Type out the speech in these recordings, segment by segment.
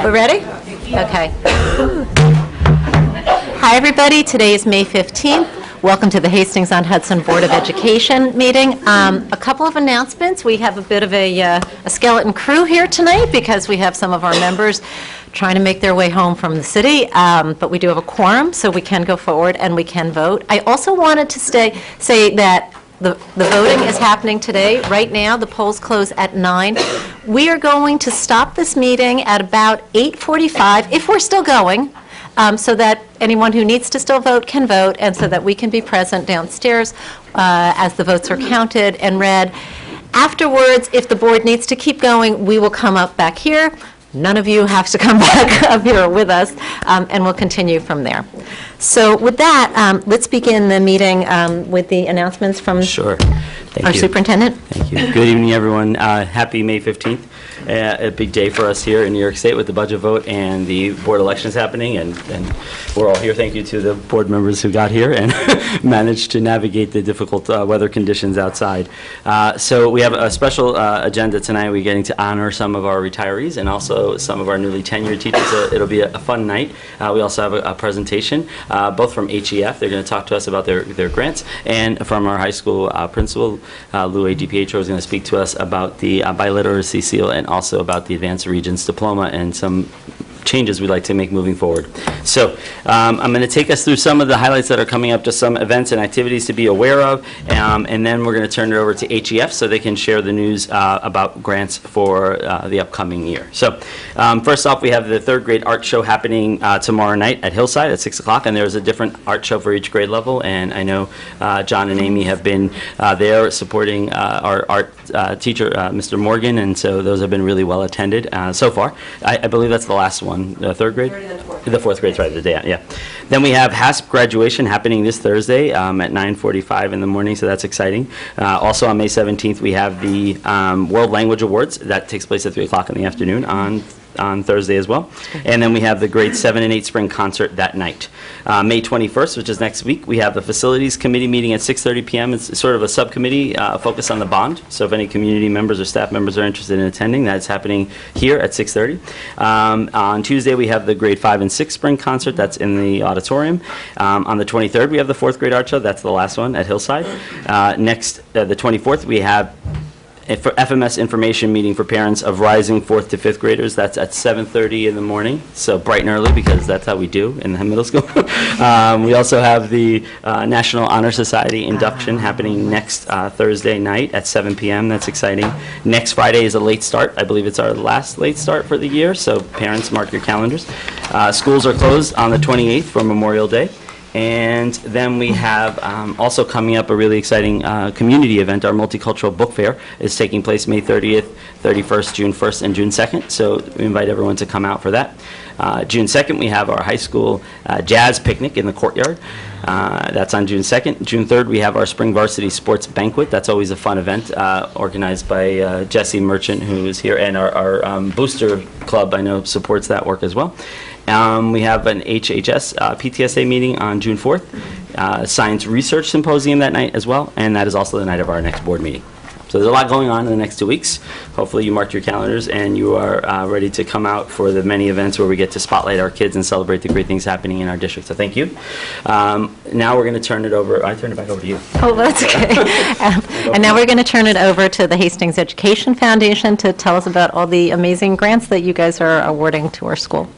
We're ready? Okay. Hi, everybody. Today is May 15th. Welcome to the Hastings-on-Hudson Board of Education meeting. A couple of announcements. We have a bit of a skeleton crew here tonight because we have some of our members trying to make their way home from the city, but we do have a quorum, so we can go forward and we can vote. I also wanted to say that the voting is happening today. Right now, the polls close at 9. We are going to stop this meeting at about 8:45, if we're still going, so that anyone who needs to still vote can vote, and so that we can be present downstairs as the votes are counted and read. Afterwards, if the board needs to keep going, we will come up back here. None of you have to come back up here with us, and we'll continue from there. So with that, let's begin the meeting with the announcements from our superintendent. Thank you. Good evening, everyone. Happy May 15th. A big day for us here in New York State with the budget vote and the board elections happening, and we're all here. Thank you to the board members who got here and managed to navigate the difficult weather conditions outside. So we have a special agenda tonight. We're getting to honor some of our retirees and also some of our newly tenured teachers. So it'll be a fun night. We also have a presentation, both from HEF. They're going to talk to us about their grants, and from our high school principal, Lou A. DiPietro, is going to speak to us about the biliteracy seal and also about the Advanced Regents Diploma and some changes we'd like to make moving forward. So I'm going to take us through some of the highlights that are coming up, just some events and activities to be aware of, and then we're going to turn it over to HEF so they can share the news about grants for the upcoming year. So first off, we have the third grade art show happening tomorrow night at Hillside at 6 o'clock, and there's a different art show for each grade level, and I know John and Amy have been there supporting our art teacher, Mr. Morgan, and so those have been really well attended so far. I believe that's the last one. The third grade? The fourth grade, right, the day, yeah. Then we have HASP graduation happening this Thursday at 9:45 in the morning, so that's exciting. Also on May 17th, we have the World Language Awards. That takes place at 3 o'clock in the afternoon on Thursday as well. And then we have the grade 7 and 8 spring concert that night. May 21st, which is next week, we have the Facilities Committee meeting at 6:30 p.m. It's sort of a subcommittee focused on the bond. So if any community members or staff members are interested in attending, that's happening here at 6:30. On Tuesday, we have the grade 5 and 6 spring concert. That's in the auditorium. On the 23rd, we have the fourth grade art show. That's the last one at Hillside. Next, the 24th, we have for FMS information meeting for parents of rising 4th to 5th graders. That's at 7:30 in the morning, so bright and early, because that's how we do in the middle school. We also have the National Honor Society induction happening next Thursday night at 7 p.m. That's exciting. Next Friday is a late start. I believe it's our last late start for the year, so parents, mark your calendars. Schools are closed on the 28th for Memorial Day. And then we have also coming up a really exciting community event. Our multicultural book fair is taking place May 30th, 31st, June 1st, and June 2nd. So we invite everyone to come out for that. June 2nd, we have our high school jazz picnic in the courtyard. That's on June 2nd. June 3rd, we have our Spring Varsity Sports Banquet. That's always a fun event organized by Jesse Merchant, who is here, and our Booster Club, I know, supports that work as well. We have an HHS PTSA meeting on June 4th, Science Research Symposium that night as well, and that is also the night of our next board meeting. So there's a lot going on in the next 2 weeks. Hopefully you marked your calendars and you are ready to come out for the many events where we get to spotlight our kids and celebrate the great things happening in our district. So thank you. Now we're going to turn it over. I turn it back over to you. Oh, that's okay. And now we're going to turn it over to the Hastings Education Foundation to tell us about all the amazing grants that you guys are awarding to our school.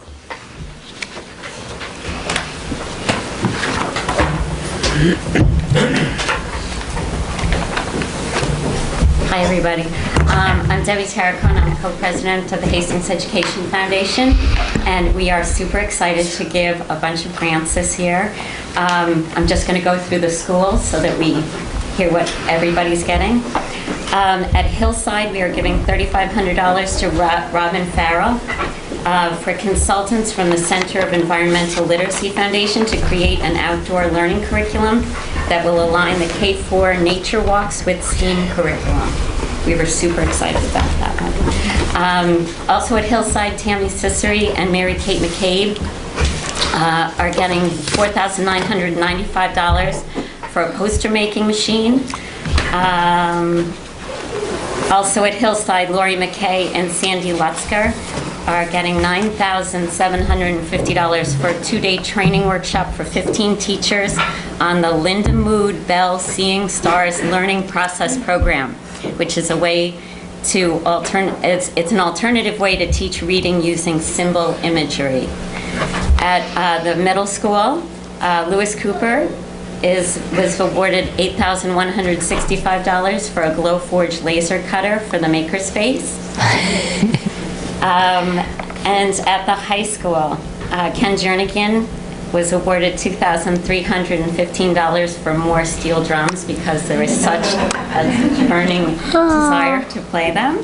Hi, everybody. I'm Debbie Tarracone. I'm co-president of the Hastings Education Foundation, and we are super excited to give a bunch of grants this year. I'm just going to go through the schools so that we hear what everybody's getting. At Hillside, we are giving $3,500 to Robin Farrell for consultants from the Center of Environmental Literacy Foundation to create an outdoor learning curriculum that will align the K-4 nature walks with STEAM curriculum. We were super excited about that one. Also at Hillside, Tammy Ciceri and Mary Kate McCabe are getting $4,995 for a poster making machine. Also at Hillside, Lori McKay and Sandy Lutzker are getting $9,750 for a 2-day training workshop for 15 teachers on the Linda Mood Bell Seeing Stars Learning Process Program, which is a way to it's an alternative way to teach reading using symbol imagery. At the middle school, Lewis Cooper was awarded $8,165 for a Glowforge laser cutter for the makerspace. And at the high school, Ken Jernigan was awarded $2,315 for more steel drums because there is such a burning desire to play them.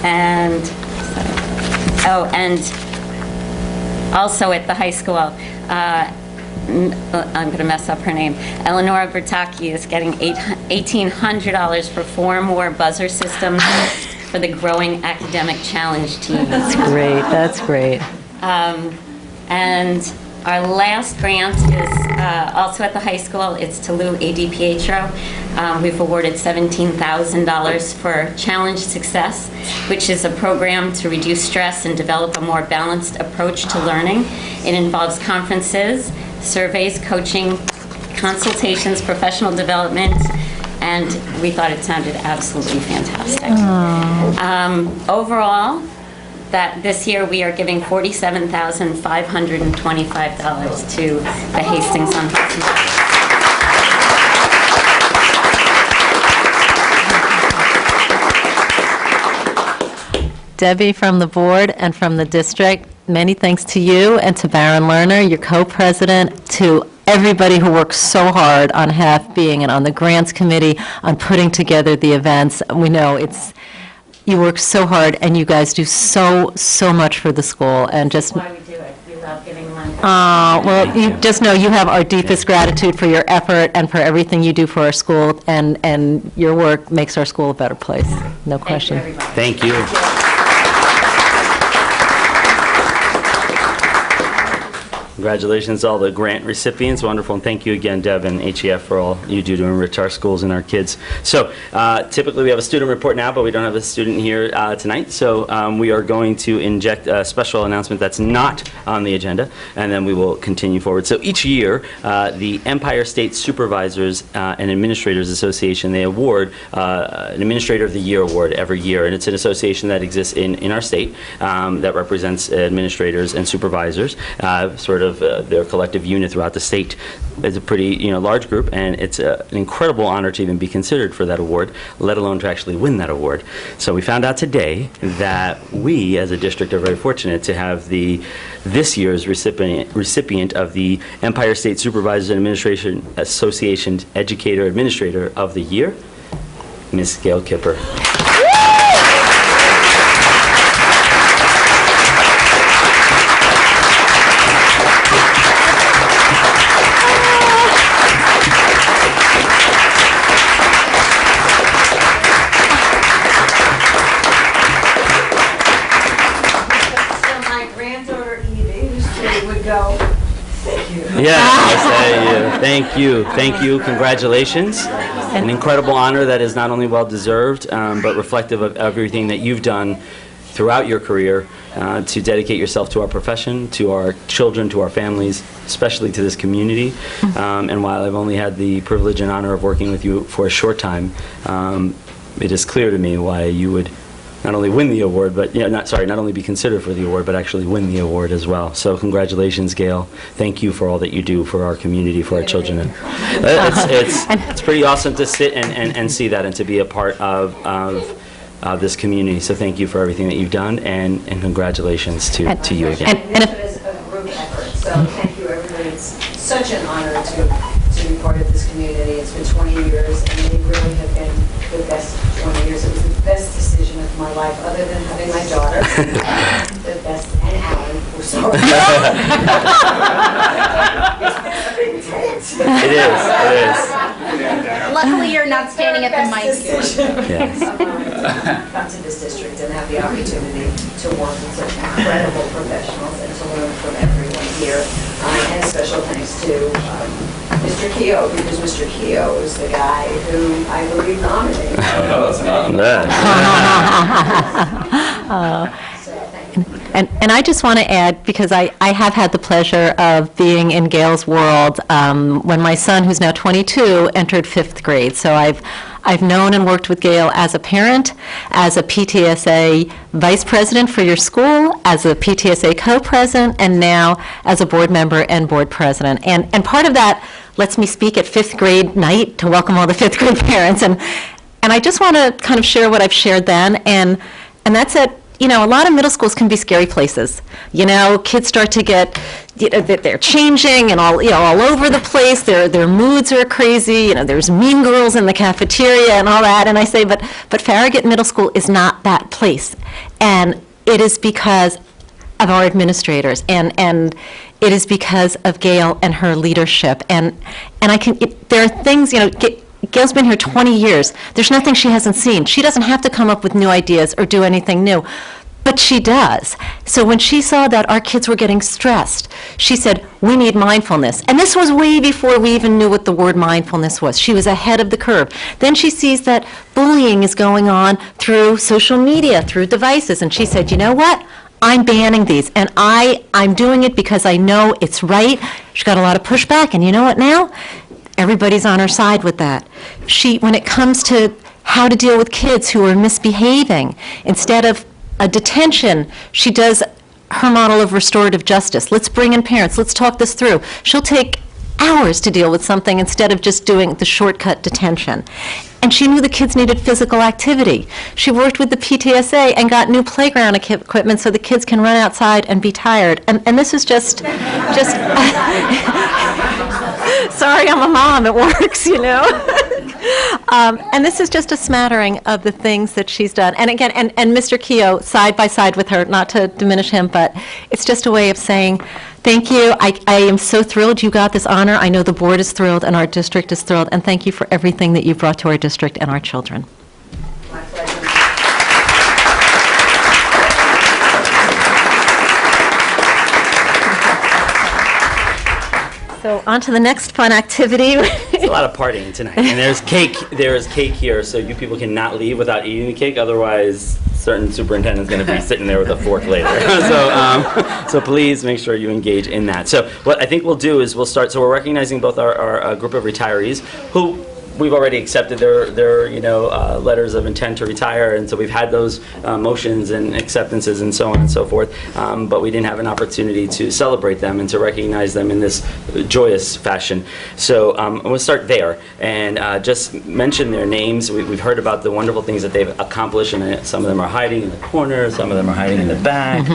And also at the high school, I'm going to mess up her name. Eleonora Bertacchi is getting $1,800 for 4 more buzzer systems for the Growing Academic Challenge team. That's great. That's great. And our last grant is also at the high school. It's to Lou ADPHRO. We've awarded $17,000 for Challenge Success, which is a program to reduce stress and develop a more balanced approach to learning. It involves conferences, surveys, coaching, consultations, professional development, and we thought it sounded absolutely fantastic. Overall, that this year we are giving $47,525 to the Hastings on Hudson. Debbie, from the board and from the district, many thanks to you and to Baron Lerner, your co-president, to everybody who works so hard on HAF being and on the grants committee on putting together the events. We know you work so hard and you guys do so much for the school and just. That's why we do it. We love giving money. Well, you just know you have our deepest gratitude for your effort and for everything you do for our school, and your work makes our school a better place. No question. Thank you. Congratulations to all the grant recipients. Wonderful. And thank you again, Deb and HEF, for all you do to enrich our schools and our kids. So typically we have a student report now, but we don't have a student here tonight. So we are going to inject a special announcement that's not on the agenda, and then we will continue forward. So each year, the Empire State Supervisors and Administrators Association, they award an Administrator of the Year award every year. And it's an association that exists in our state that represents administrators and supervisors, sort of their collective unit throughout the state. It's a pretty large group, and it's an incredible honor to even be considered for that award, let alone to actually win that award. So we found out today that we as a district are very fortunate to have this year's recipient of the Empire State Supervisors and Administration Association Educator Administrator of the Year, Ms. Gail Kipper. Yes, thank you, congratulations. An incredible honor that is not only well-deserved, but reflective of everything that you've done throughout your career to dedicate yourself to our profession, to our children, to our families, especially to this community. And while I've only had the privilege and honor of working with you for a short time, it is clear to me why you would not only win the award, but not only be considered for the award, but actually win the award as well. So congratulations, Gail. Thank you for all that you do for our community, for our children. And it's pretty awesome to sit and see that and to be a part of this community. So thank you for everything that you've done, and congratulations to you again. And it is a group effort. So thank you, everybody. It's such an honor to be part of this community. It's been 20 years, and they really have been the best 20 years. It was the best decision of my life, other than having my daughter. The best, and Alan, we're sorry. It is. Luckily, you're not standing at the mic. Yes. Come to this district and have the opportunity to work with such incredible professionals and to learn from everyone here. And special thanks to Mr. Keogh, because Mr. Keogh is the guy who I believe nominated. And I just want to add, because I have had the pleasure of being in Gail's world when my son, who's now 22, entered 5th grade. So I've known and worked with Gail as a parent, as a PTSA vice president for your school, as a PTSA co-president, and now as a board member and board president. And part of that lets me speak at 5th grade night to welcome all the 5th grade parents. And I just want to kind of share what I've shared then, and that's that. You know, a lot of middle schools can be scary places. You know, kids start to get, you know, they're changing and all, you know, all over the place. Their moods are crazy. You know, there's mean girls in the cafeteria and all that. And I say, but Farragut Middle School is not that place. And it is because of our administrators, and it is because of Gail and her leadership. And there are things, you know, Gail's been here 20 years. There's nothing she hasn't seen. She doesn't have to come up with new ideas or do anything new, but she does. So when she saw that our kids were getting stressed, she said, we need mindfulness. And this was way before we even knew what the word mindfulness was. She was ahead of the curve. Then she sees that bullying is going on through social media, through devices, and she said, you know what? I'm banning these, and I'm doing it because I know it's right. She got a lot of pushback, and you know what now? Everybody's on her side with that. When it comes to how to deal with kids who are misbehaving, instead of a detention, she does her model of restorative justice. Let's bring in parents. Let's talk this through. She'll take hours to deal with something instead of just doing the shortcut detention. And she knew the kids needed physical activity. She worked with the PTSA and got new playground equipment so the kids can run outside and be tired. And this is just sorry, I'm a mom, it works, you know. And this is just a smattering of the things that she's done. And again, and Mr. Keogh, side by side with her, not to diminish him, but it's just a way of saying, thank you. I am so thrilled you got this honor. I know the board is thrilled and our district is thrilled, and thank you for everything that you've brought to our district and our children. My pleasure. So on to the next fun activity. It's a lot of partying tonight, and there's cake. There is cake here, so you people cannot leave without eating the cake. Otherwise, certain superintendent's going to be sitting there with a fork later. So please make sure you engage in that. So what I think we'll do is we'll start. So we're recognizing both our group of retirees who we've already accepted their letters of intent to retire, and so we've had those motions and acceptances and so on and so forth, but we didn't have an opportunity to celebrate them and to recognize them in this joyous fashion. So I'm going to start there and just mention their names. We've heard about the wonderful things that they've accomplished, and some of them are hiding in the corner, some of them are hiding in the back,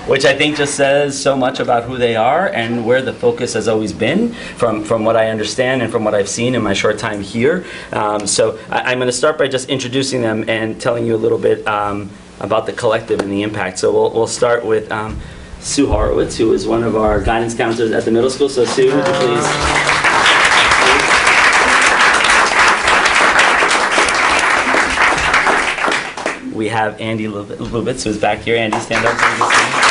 which I think just says so much about who they are and where the focus has always been from what I understand and from what I've seen in my short time here. So I'm going to start by just introducing them and telling you a little bit about the collective and the impact. So we'll start with Sue Horowitz, who is one of our guidance counselors at the middle school. So Sue, would you please? We have Andy Lubitz, who's back here. Andy, stand up so you can see.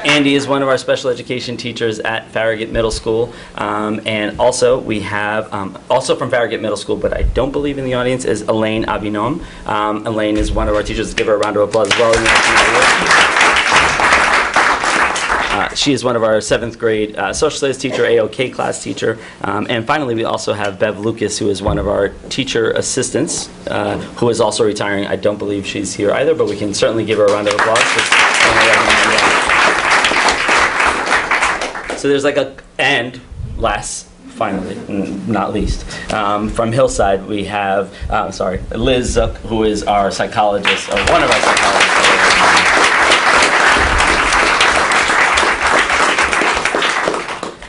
Andy is one of our special education teachers at Farragut Middle School, and also we have, also from Farragut Middle School, but I don't believe in the audience, is Elaine Abinom. Elaine is one of our teachers. Let's give her a round of applause as well. She is one of our 7th grade social studies teacher, AOK class teacher. And finally, we also have Bev Lucas, who is one of our teacher assistants, who is also retiring. I don't believe she's here either, but we can certainly give her a round of applause. So there's finally, not least, from Hillside, we have, Liz Zook, who is our psychologist, or one of our psychologists.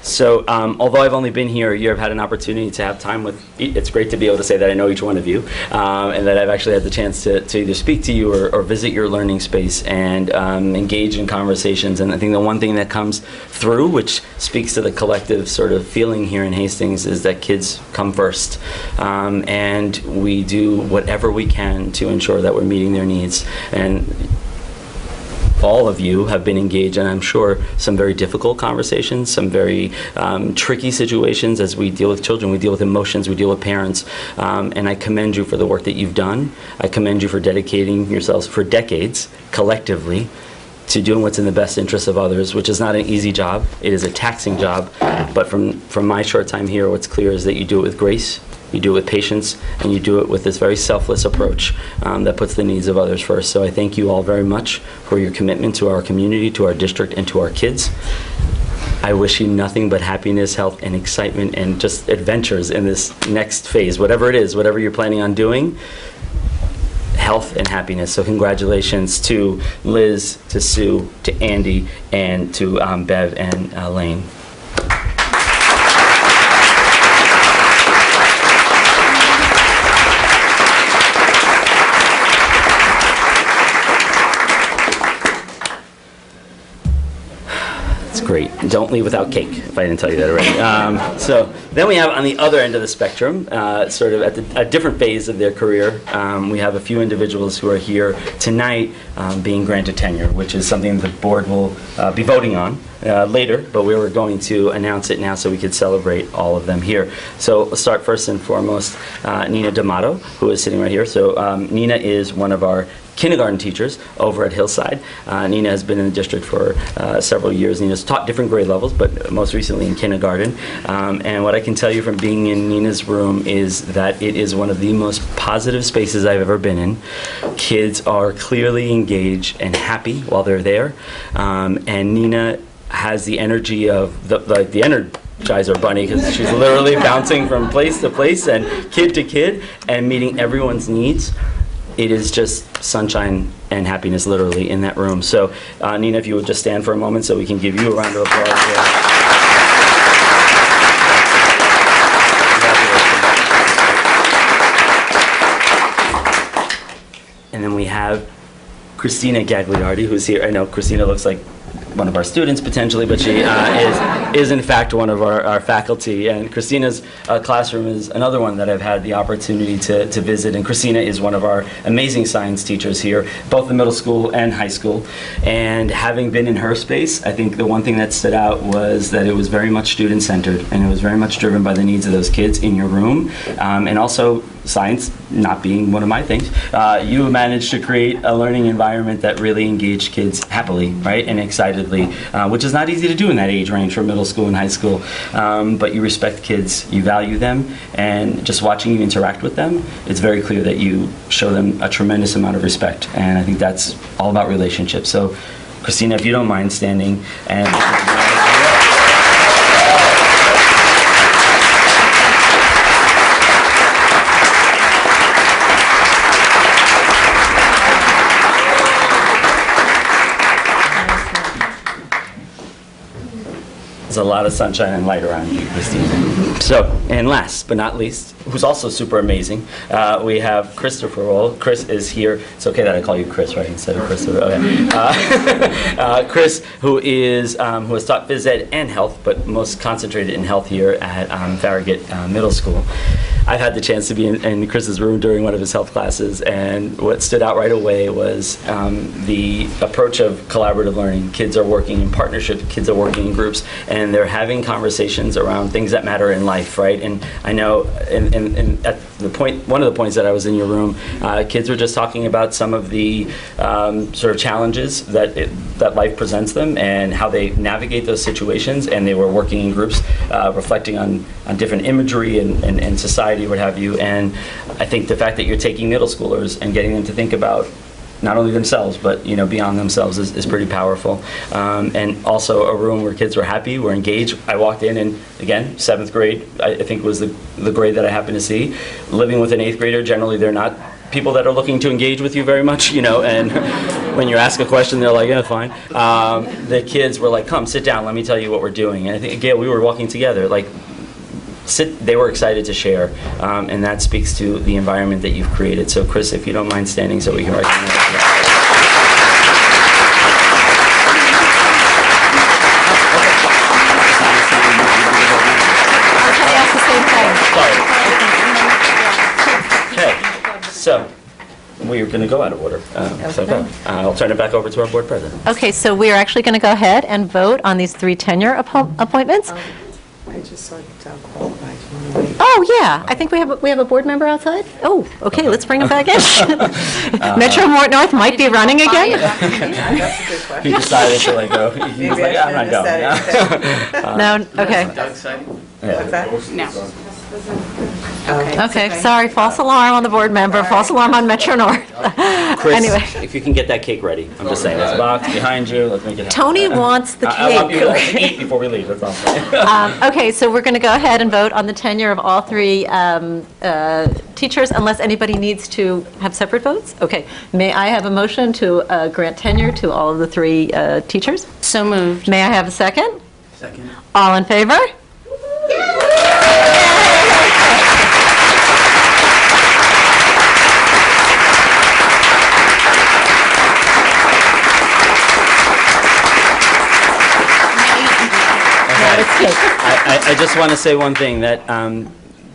So although I've only been here a year, I've had an opportunity to have time with, it's great to be able to say that I know each one of you, and that I've actually had the chance to either speak to you or visit your learning space and engage in conversations. And I think the one thing that comes through, which speaks to the collective sort of feeling here in Hastings, is that kids come first. And we do whatever we can to ensure that we're meeting their needs. And all of you have been engaged, and I'm sure some very difficult conversations, some very tricky situations as we deal with children, we deal with emotions, we deal with parents, and I commend you for the work that you've done. I commend you for dedicating yourselves for decades, collectively, to doing what's in the best interest of others, which is not an easy job. It is a taxing job, but from my short time here, what's clear is that you do it with grace, you do it with patience, and you do it with this very selfless approach that puts the needs of others first. So I thank you all very much for your commitment to our community, to our district, and to our kids. I wish you nothing but happiness, health, and excitement, and just adventures in this next phase, whatever it is, whatever you're planning on doing. Health and happiness. So congratulations to Liz, to Sue, to Andy, and to Bev and Lane. Great. Don't leave without cake, if I didn't tell you that already. So then we have on the other end of the spectrum, sort of at a different phase of their career, we have a few individuals who are here tonight being granted tenure, which is something the board will be voting on later, but we were going to announce it now so we could celebrate all of them here. So let's start first and foremost, Nina D'Amato, who is sitting right here. So Nina is one of our kindergarten teachers over at Hillside. Nina has been in the district for several years. Nina's taught different grade levels, but most recently in kindergarten. And what I can tell you from being in Nina's room is that it is one of the most positive spaces I've ever been in. Kids are clearly engaged and happy while they're there. And Nina has the energy of the Energizer Bunny, because she's literally bouncing from place to place and kid to kid and meeting everyone's needs. It is just sunshine and happiness literally in that room. So Nina, if you would just stand for a moment so we can give you a round of applause. And then we have Christina Gagliardi, who's here. I know Christina looks like one of our students potentially, but she is in fact one of our faculty. And Christina's classroom is another one that I've had the opportunity to visit. And Christina is one of our amazing science teachers here, both in middle school and high school. And having been in her space, I think the one thing that stood out was that it was very much student-centered, and it was very much driven by the needs of those kids in your room. And also science not being one of my things, you managed to create a learning environment that really engaged kids happily, right, and excitedly, which is not easy to do in that age range from middle school and high school. But you respect kids, you value them, and just watching you interact with them, it's very clear that you show them a tremendous amount of respect, and I think that's all about relationships. So, Christina, if you don't mind standing and there's a lot of sunshine and light around you, Christine. So, and last but not least, who's also super amazing, we have Christopher Roll. Chris is here. It's okay that I call you Chris, right, instead of Christopher. Okay. Chris, who has taught phys ed and health, but most concentrated in health here at Farragut Middle School. I've had the chance to be in Chris's room during one of his health classes, and what stood out right away was the approach of collaborative learning. Kids are working in partnership, kids are working in groups, and they're having conversations around things that matter in life, right? And I know at the point, one of the points that I was in your room, kids were just talking about some of the sort of challenges that life presents them and how they navigate those situations, and they were working in groups, reflecting on different imagery and society, what have you. And I think the fact that you're taking middle schoolers and getting them to think about not only themselves, but beyond themselves is pretty powerful. And also a room where kids were happy, were engaged. I walked in, and again, 7th grade, I think was the grade that I happened to see. Living with an 8th grader, generally they're not people that are looking to engage with you very much, and when you ask a question, they're like, yeah, fine. The kids were like, come, sit down, let me tell you what we're doing. And I think, Gail, we were walking together, like, they were excited to share, and that speaks to the environment that you've created. So, Chris, if you don't mind standing so we can recognize you. Okay, so we're going to go out of order. So go. I'll turn it back over to our board president. Okay, so we are actually going to go ahead and vote on these 3 tenure appointments. I just saw Doug qualified. You want to wait? Oh, yeah, I think we have a board member outside. Oh, okay, let's bring him back in. Metro North might be running again. That's a good question. He decided to go. He was Maybe like, I I'm not shouldn't have going. No, okay. What's that? No. Okay, sorry, false alarm on the board member, false alarm on Metro North. Chris, Anyway, if you can get that cake ready. I'm just saying, there's a box behind you. Let's make it happen. Tony wants the I want you cake. to eat before we leave. That's all I'm saying. Okay, so we're going to go ahead and vote on the tenure of all 3 teachers, unless anybody needs to have separate votes? Okay, may I have a motion to grant tenure to all of the 3 teachers? So moved. May I have a second? Second. All in favor? I just want to say one thing, that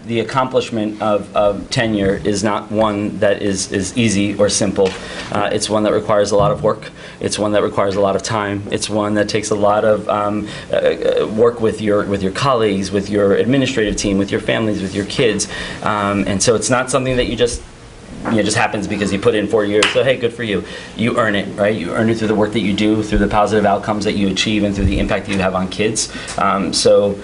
the accomplishment of tenure is not one that is easy or simple. It's one that requires a lot of work. It's one that requires a lot of time. It's one that takes a lot of work with your colleagues, with your administrative team, with your families, with your kids. And so it's not something that you just happens because you put in 4 years, so hey, good for you. You earn it, right? You earn it through the work that you do, through the positive outcomes that you achieve, and through the impact that you have on kids. So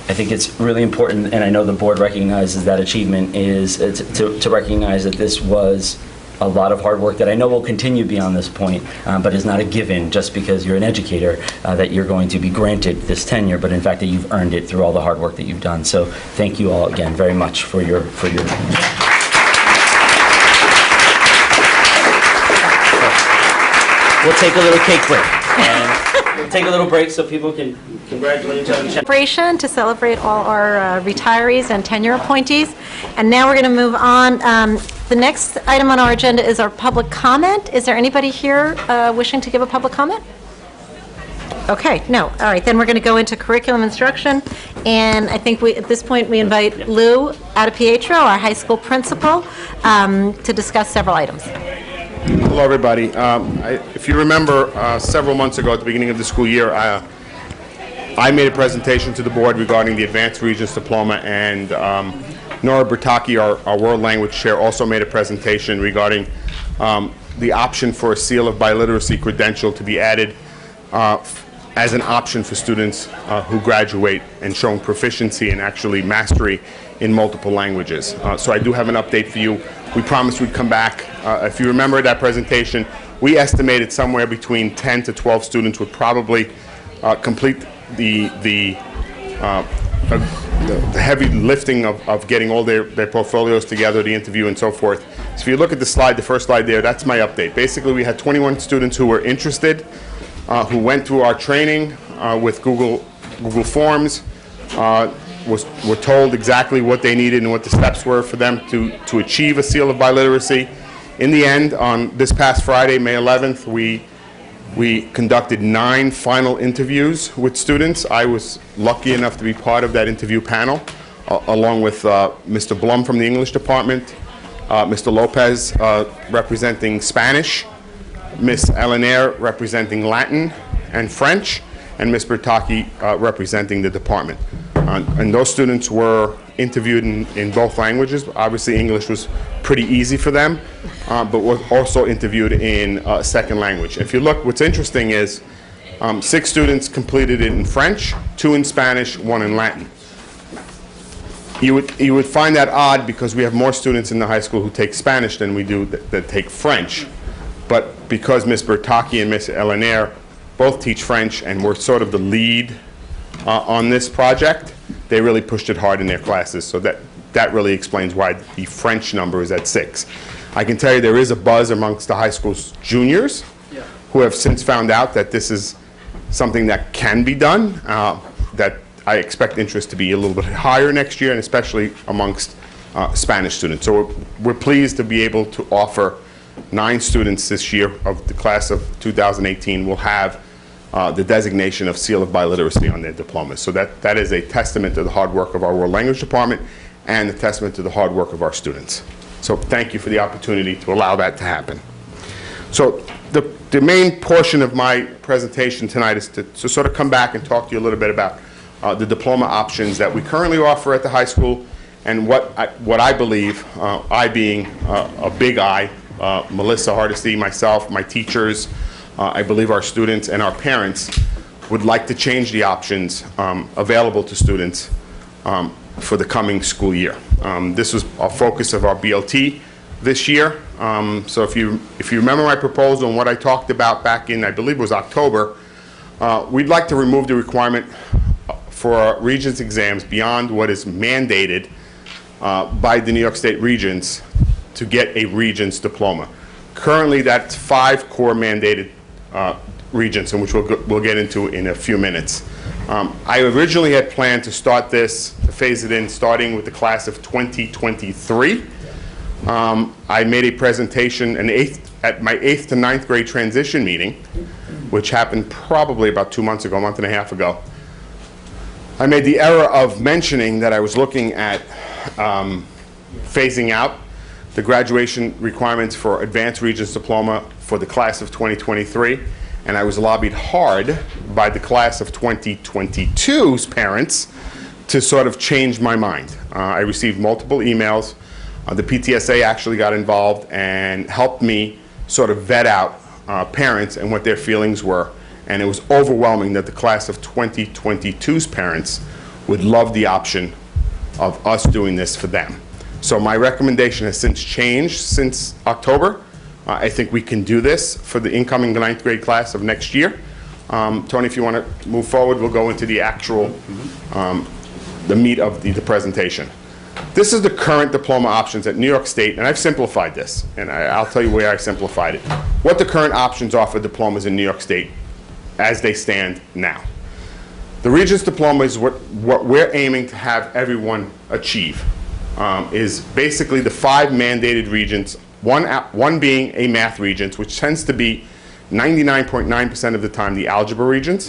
I think it's really important, and I know the board recognizes that achievement, is to recognize that this was a lot of hard work that I know will continue beyond this point, but is not a given just because you're an educator that you're going to be granted this tenure, but in fact that you've earned it through all the hard work that you've done. So thank you all again very much for your We'll take a little cake break. We'll take a little break so people can congratulate each other. Celebration to celebrate all our retirees and tenure appointees. And now we're going to move on. The next item on our agenda is our public comment. Is there anybody here wishing to give a public comment? Okay, no. All right, then we're going to go into curriculum instruction. And I think at this point we invite Lou Adepietro, our high school principal, to discuss several items. Hello, everybody. If you remember, several months ago at the beginning of the school year, I made a presentation to the board regarding the Advanced Regents Diploma, and Nora Bertocchi, our world language chair, also made a presentation regarding the option for a seal of biliteracy credential to be added as an option for students who graduate and showing proficiency and actually mastery in multiple languages. So I do have an update for you. We promised we'd come back. If you remember that presentation, we estimated somewhere between 10 to 12 students would probably complete the heavy lifting of getting all their portfolios together, the interview and so forth. So if you look at the slide, the first slide there, that's my update. Basically, we had 21 students who were interested, who went through our training with Google Forms, were told exactly what they needed and what the steps were for them to achieve a seal of biliteracy. In the end, on this past Friday, May 11th, we conducted 9 final interviews with students. I was lucky enough to be part of that interview panel, along with Mr. Blum from the English department, Mr. Lopez representing Spanish, Ms. Elenair representing Latin and French, and Ms. Bertocchi representing the department. And those students were interviewed in both languages. Obviously, English was pretty easy for them, but were also interviewed in a second language. If you look, what's interesting is 6 students completed it in French, 2 in Spanish, 1 in Latin. You would find that odd because we have more students in the high school who take Spanish than we do that take French. But because Ms. Bertocchi and Ms. Elenair both teach French and were sort of the lead on this project, they really pushed it hard in their classes. So that really explains why the French number is at 6. I can tell you there is a buzz amongst the high school's juniors who have since found out that this is something that can be done, that I expect interest to be a little bit higher next year, and especially amongst Spanish students. So we're pleased to be able to offer 9 students this year of the class of 2018 will have the designation of Seal of Biliteracy on their diplomas. So that is a testament to the hard work of our World Language Department and a testament to the hard work of our students. So thank you for the opportunity to allow that to happen. So the main portion of my presentation tonight is to sort of come back and talk to you a little bit about the diploma options that we currently offer at the high school, and what I believe, I being a big I, Melissa Hardesty, myself, my teachers, I believe our students and our parents would like to change the options available to students for the coming school year. This was a focus of our BLT this year. So if you remember my proposal and what I talked about back in, I believe it was October, we'd like to remove the requirement for Regents exams beyond what is mandated by the New York State Regents to get a Regents diploma. Currently, that's 5 core mandated Regents, in which we'll get into in a few minutes. I originally had planned to start this, to phase it in, starting with the class of 2023. I made a presentation at my 8th to 9th grade transition meeting, which happened probably about 2 months ago, a month and a half ago. I made the error of mentioning that I was looking at phasing out the graduation requirements for Advanced Regents Diploma for the class of 2023, and I was lobbied hard by the class of 2022's parents to sort of change my mind. I received multiple emails. The PTSA actually got involved and helped me sort of vet out parents and what their feelings were, and it was overwhelming that the class of 2022's parents would love the option of us doing this for them. So my recommendation has since changed since October. I think we can do this for the incoming 9th grade class of next year. Tony, if you want to move forward, we'll go into the actual, the meat of the presentation. This is the current diploma options at New York State, and I've simplified this, and I'll tell you where I simplified it. What the current options are for diplomas in New York State as they stand now. The Regents Diploma is what we're aiming to have everyone achieve, is basically the 5 mandated Regents, one being a math Regents, which tends to be 99.9% of the time the algebra Regents,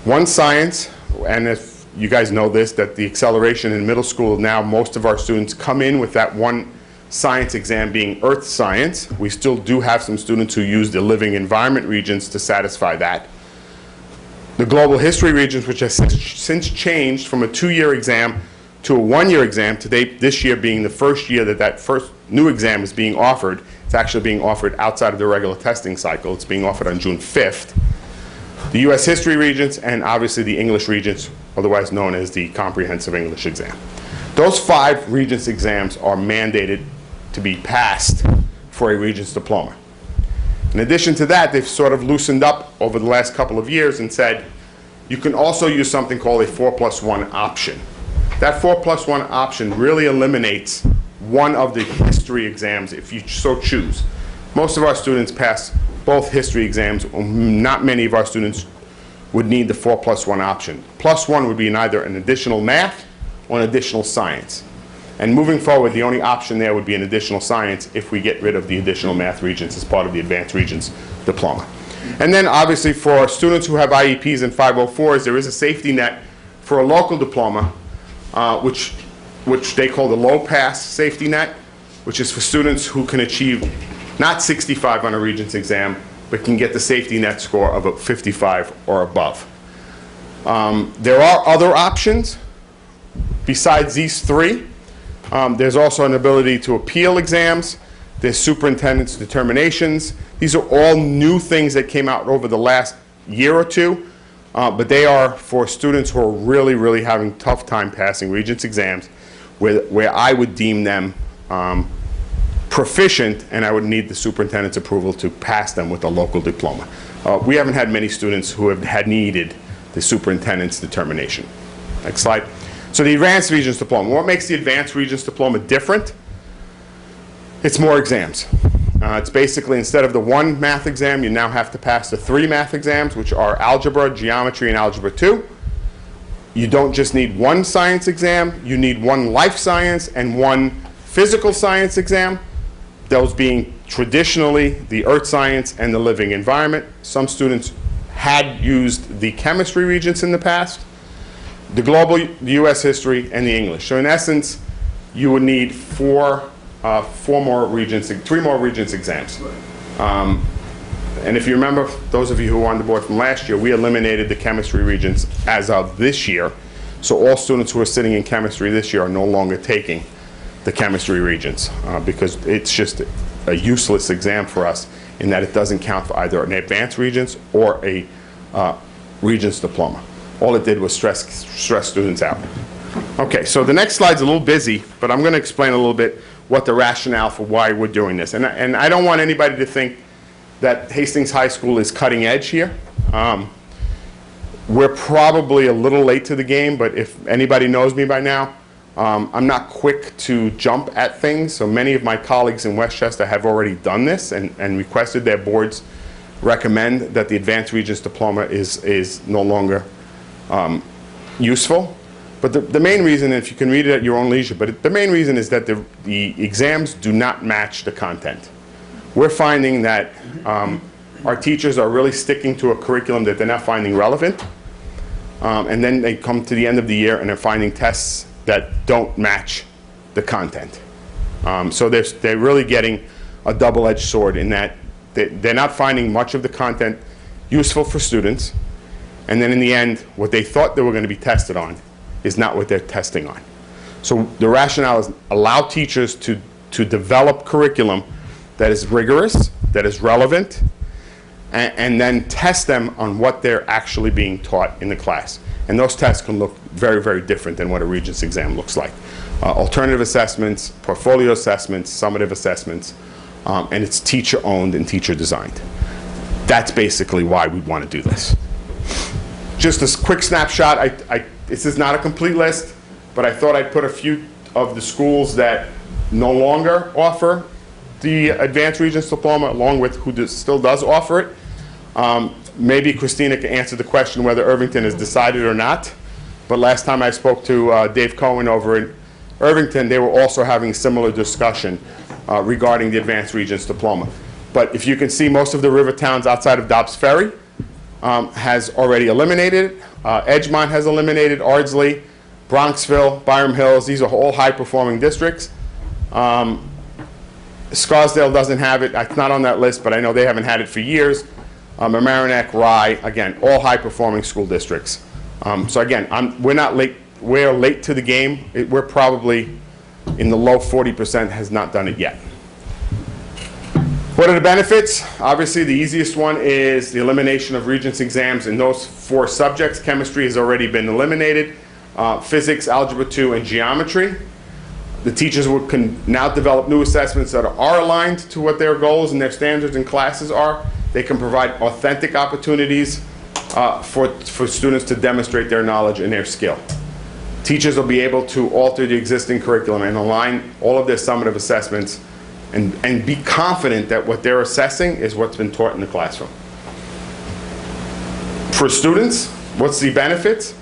1 science, and if you guys know this, that the acceleration in middle school now, most of our students come in with that 1 science exam being earth science. We still do have some students who use the living environment Regents to satisfy that. The global history Regents, which has since changed from a 2-year exam to a 1-year exam, today, this year being the first year that first new exam is being offered. It's actually being offered outside of the regular testing cycle. It's being offered on June 5th. The U.S. History Regents, and obviously the English Regents, otherwise known as the Comprehensive English Exam. Those 5 Regents exams are mandated to be passed for a Regents Diploma. In addition to that, they've sort of loosened up over the last couple of years and said, you can also use something called a 4+1 option. That 4+1 option really eliminates one of the history exams if you so choose. Most of our students pass both history exams. Not many of our students would need the 4+1 option. +1 would be either an additional math or an additional science. And moving forward, the only option there would be an additional science if we get rid of the additional math Regents as part of the Advanced Regents Diploma. And then obviously for students who have IEPs and 504s, there is a safety net for a local diploma, which they call the low pass safety net, which is for students who can achieve not 65 on a Regents exam, but can get the safety net score of a 55 or above. There are other options besides these 3. There's also an ability to appeal exams. There's superintendent's determinations. These are all new things that came out over the last year or 2, but they are for students who are really, really having a tough time passing Regents exams, where I would deem them proficient, and I would need the superintendent's approval to pass them with a local diploma. We haven't had many students who have needed the superintendent's determination. Next slide. So the Advanced Regents Diploma. What makes the Advanced Regents Diploma different? It's more exams. It's basically, instead of the 1 math exam, you now have to pass the 3 math exams, which are algebra, geometry, and algebra 2. You don't just need 1 science exam, you need 1 life science and 1 physical science exam. Those being traditionally the earth science and the living environment. Some students had used the chemistry Regents in the past, the global, the U.S. history, and the English. So in essence, you would need 4 three more Regents exams. And if you remember, those of you who were on the board from last year, we eliminated the chemistry Regents as of this year. So all students who are sitting in chemistry this year are no longer taking the chemistry Regents because it's just a useless exam for us in that it doesn't count for either an advanced Regents or a Regents diploma. All it did was stress students out. Okay, so the next slide's a little busy, but I'm going to explain a little bit what the rationale for why we're doing this. And I don't want anybody to think that Hastings High School is cutting edge here. We're probably a little late to the game, but if anybody knows me by now, I'm not quick to jump at things. So many of my colleagues in Westchester have already done this and requested their boards recommend that the Advanced Regents Diploma is no longer useful. But the main reason, if you can read it at your own leisure, but the main reason is that the exams do not match the content. We're finding that our teachers are really sticking to a curriculum that they're not finding relevant. And then they come to the end of the year and they're finding tests that don't match the content. So they're really getting a double-edged sword in that they're not finding much of the content useful for students. And then in the end, what they thought they were going to be tested on is not what they're testing on. So the rationale is allow teachers to develop curriculum that is rigorous, that is relevant, and then test them on what they're actually being taught in the class. And those tests can look very, very different than what a Regents exam looks like. Alternative assessments, portfolio assessments, summative assessments, and it's teacher-owned and teacher-designed. That's basically why we want to do this. Just a quick snapshot. This is not a complete list, but I thought I'd put a few of the schools that no longer offer the Advanced Regents Diploma, along with who still does offer it. Maybe Christina can answer the question whether Irvington has decided or not. But last time I spoke to Dave Cohen over in Irvington, they were also having a similar discussion regarding the Advanced Regents Diploma. But if you can see, most of the river towns outside of Dobbs Ferry has already eliminated. Edgemont has eliminated, Ardsley, Bronxville, Byram Hills. These are all high-performing districts. Scarsdale doesn't have it. It's not on that list, but I know they haven't had it for years. Mamaroneck, Rye, again, all high-performing school districts. So again, we're not late. We're late to the game. We're probably in the low 40% has not done it yet. What are the benefits? Obviously, the easiest one is the elimination of Regents exams in those 4 subjects. Chemistry has already been eliminated. Physics, Algebra 2, and Geometry. The teachers can now develop new assessments that are aligned to what their goals and their standards and classes are. They can provide authentic opportunities for students to demonstrate their knowledge and their skill. Teachers will be able to alter the existing curriculum and align all of their summative assessments and be confident that what they're assessing is what's been taught in the classroom. For students, what's the benefits?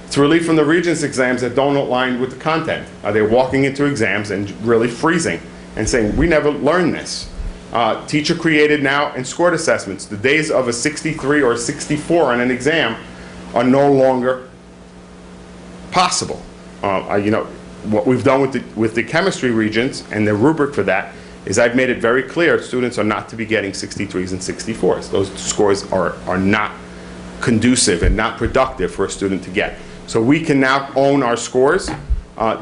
It's relief from the Regents exams that don't align with the content. They're walking into exams and really freezing and saying, we never learned this. Teacher created now and scored assessments. The days of a 63 or a 64 on an exam are no longer possible. You know, what we've done with the chemistry Regents and the rubric for that is I've made it very clear students are not to be getting 63s and 64s. Those scores are not conducive and not productive for a student to get. So we can now own our scores.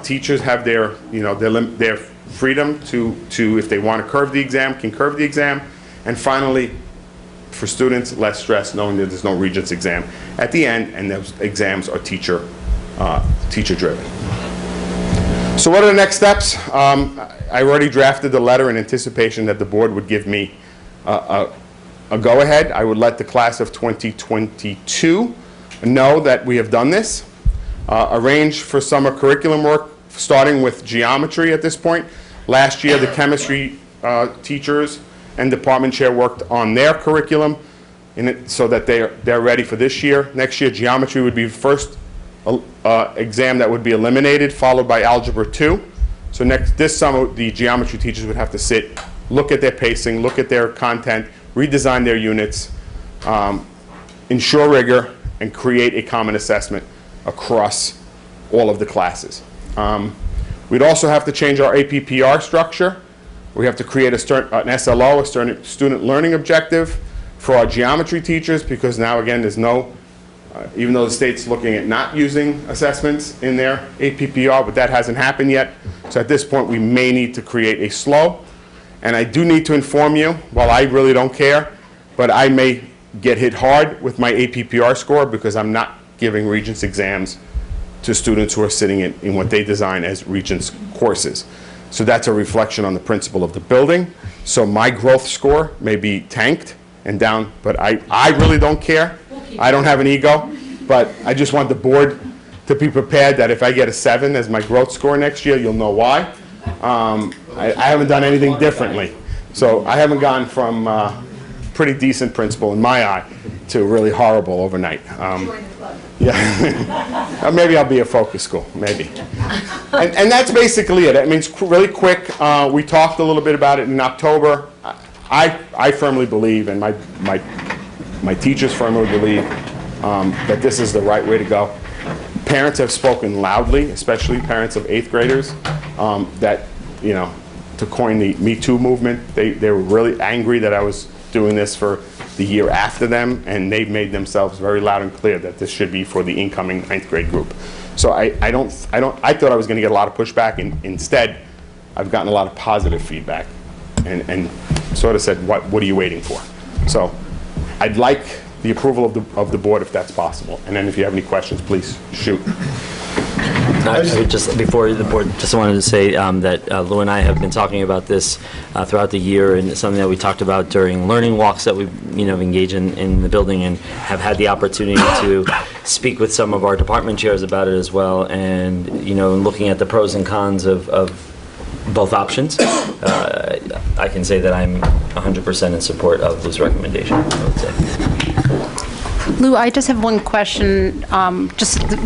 Teachers have their, you know, their freedom to, if they want to curve the exam, can curve the exam. And finally, for students, less stress knowing that there's no Regents exam at the end, and those exams are teacher driven. So what are the next steps? I already drafted the letter in anticipation that the board would give me a go-ahead. I would let the class of 2022 know that we have done this. Arrange for summer curriculum work, starting with geometry at this point. Last year, the chemistry teachers and department chair worked on their curriculum so that they're ready for this year. Next year, geometry would be the first exam that would be eliminated, followed by Algebra 2. So this summer, the geometry teachers would have to sit, look at their pacing, look at their content, redesign their units, ensure rigor, and create a common assessment across all of the classes. We'd also have to change our APPR structure We have to create an SLO, a student learning objective, for our geometry teachers, because now, again, there's no, even though the state's looking at not using assessments in their APPR, but that hasn't happened yet. So at this point, we may need to create a SLO. And I do need to inform you, while I really don't care, but I may get hit hard with my APPR score because I'm not giving Regents exams to students who are sitting in what they design as Regents courses. So that's a reflection on the principle of the building. So my growth score may be tanked and down, but I really don't care. I don't have an ego, but I just want the board to be prepared that if I get a 7 as my growth score next year, you'll know why. I haven't done anything differently. So I haven't gone from pretty decent principal in my eye to really horrible overnight. Yeah, or maybe I'll be a focus school, maybe. And that's basically it. I mean, it's really quick. We talked a little bit about it in October. I firmly believe, and my teachers firmly believe, that this is the right way to go. Parents have spoken loudly, especially parents of 8th graders, that, you know, to coin the Me Too movement, they were really angry that I was doing this for the year after them, and they've made themselves very loud and clear that this should be for the incoming 9th grade group. So I thought I was going to get a lot of pushback, and instead, I've gotten a lot of positive feedback, and sort of said, what are you waiting for? So I'd like the approval of the board if that's possible. And then if you have any questions, please shoot. I would just, before the board, just wanted to say that Lou and I have been talking about this throughout the year, and it's something that we talked about during learning walks that we, engage in the building, and have had the opportunity to speak with some of our department chairs about it as well, and, looking at the pros and cons of both options. I can say that I'm 100% in support of this recommendation, I would say. Lou, I just have one question.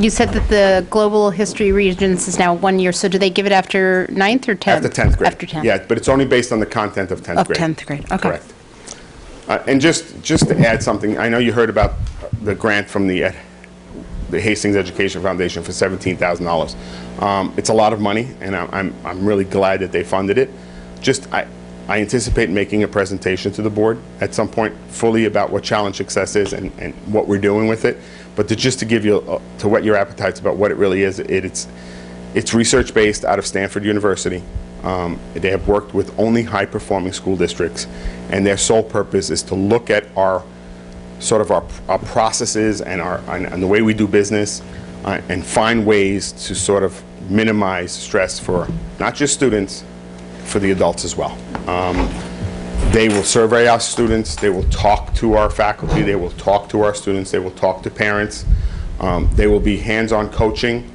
You said that the Global History Regents is now 1 year, so do they give it after 9th or 10th? After 10th grade. After 10th. Yeah, but it's only based on the content of 10th grade. Of 10th grade, okay. Correct. And just to add something, I know you heard about the grant from the Hastings Education Foundation for $17,000. It's a lot of money, and I'm really glad that they funded it. I anticipate making a presentation to the board at some point fully about what challenge success is and what we're doing with it. But just to give you, to whet your appetites about what it really is, it's research based out of Stanford University. They have worked with only high performing school districts, and their sole purpose is to look at our processes and the way we do business, and find ways to sort of minimize stress for not just students, for the adults as well. They will survey our students, they will talk to our faculty, they will talk to our students, they will talk to parents. They will be hands-on coaching.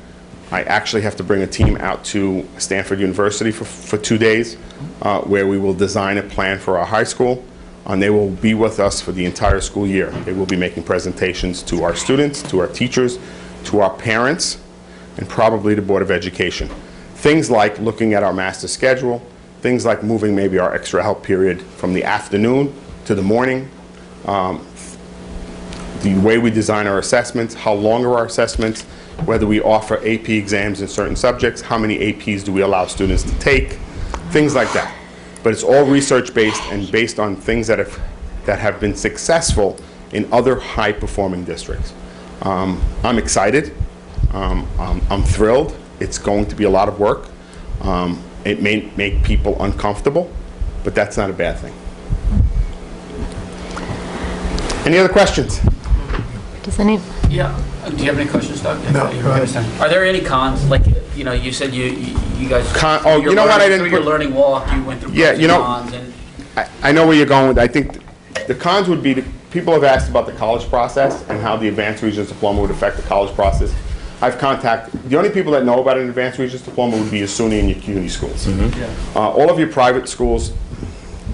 I actually have to bring a team out to Stanford University for 2 days, where we will design a plan for our high school, and they will be with us for the entire school year. They will be making presentations to our students, to our teachers, to our parents, and probably the Board of Education. Things like looking at our master schedule, things like moving maybe our extra help period from the afternoon to the morning, the way we design our assessments, how long are our assessments, whether we offer AP exams in certain subjects, how many APs do we allow students to take, things like that. But it's all research-based and based on things that have been successful in other high-performing districts. I'm excited. I'm thrilled. It's going to be a lot of work. It may make people uncomfortable, but that's not a bad thing. Any other questions? Does any? Yeah. Do you have any questions, Doug? No, go ahead. Are there any cons? Like, you said you guys. You know what? I didn't through your learning walk. You went through pros and cons. And I know where you're going with. I think the cons would be people have asked about the college process and how the Advanced Regents Diploma would affect the college process. I've contacted, the only people that know about an Advanced Regents Diploma would be your SUNY and your CUNY schools. All of your private schools,